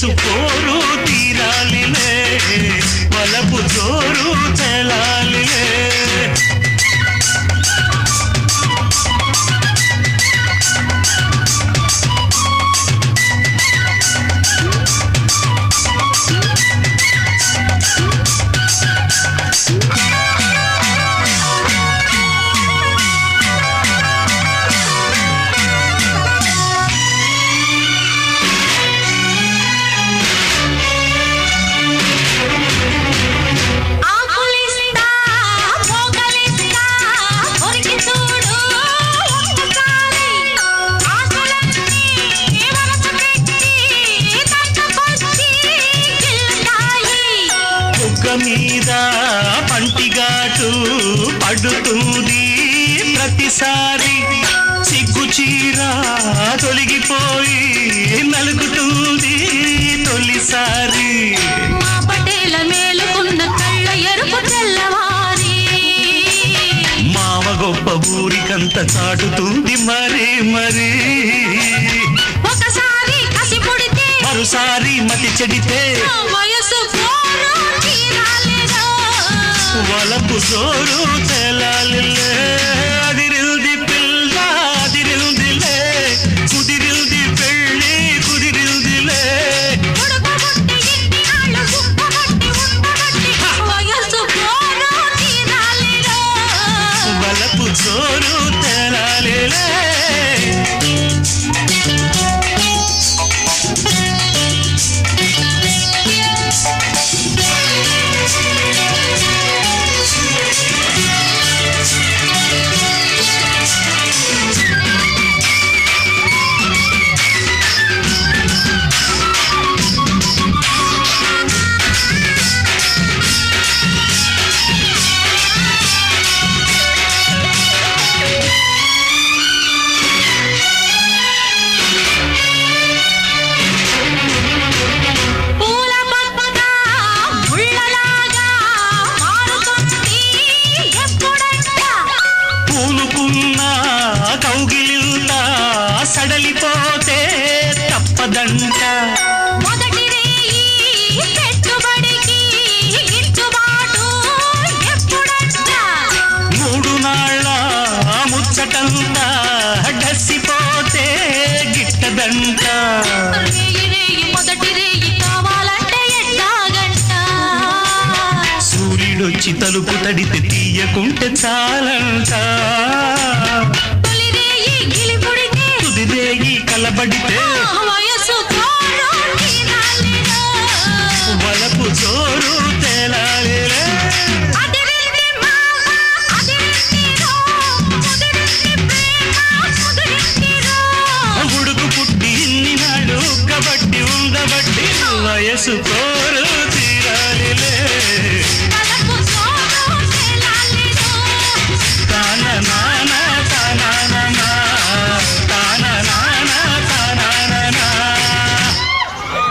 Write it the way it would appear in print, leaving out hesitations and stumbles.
వయసు పోరు తీరాలిలే వలపు జోరు తెలాలిలే మీద పంటిగాటు పడుతుంది ప్రతిసారి సిగ్గు చీర తొలగిపోయి నలుగుతుంది తొలిసారి మా పటేల మేలుకున్న కళ్ళ ఎరుపు తెల్లవారి మామ గొప్ప ఊరికంత చాటుతుంది మరి మరి ఒకసారి కసి పుడితే మరోసారి మతి చెడితే వయసు వలపు జోరు తెలాలిలే అదిరిల్ది పిల్ల అదిరిల్దిలే కుదిరిల్ది పెళ్ళి కుదిరిల్దిలే వలపు జోరు తెలాలిలే కౌగిలిందా సడలిపోతే తప్పదంట మొదటి రేయి పెట్టుబడికి గిట్టుబాటు ఎప్పుడంట మూడు నాళ్ళ ముచ్చటంతా డసిపోతే గిట్టదంట రేయి మొదటి రేయి కావాలంటే ఎట్లాగంట సూర్యుడొచ్చి తలుపు తడితే తీయకుంటే చాలంట తుదిదేగి కలబడితే వయసు వలపు జోరు తేలాలిలే ఉడుకు పుట్టి ఇన్ని నాడు కబట్టి ఉండబట్టి వయసు కోరు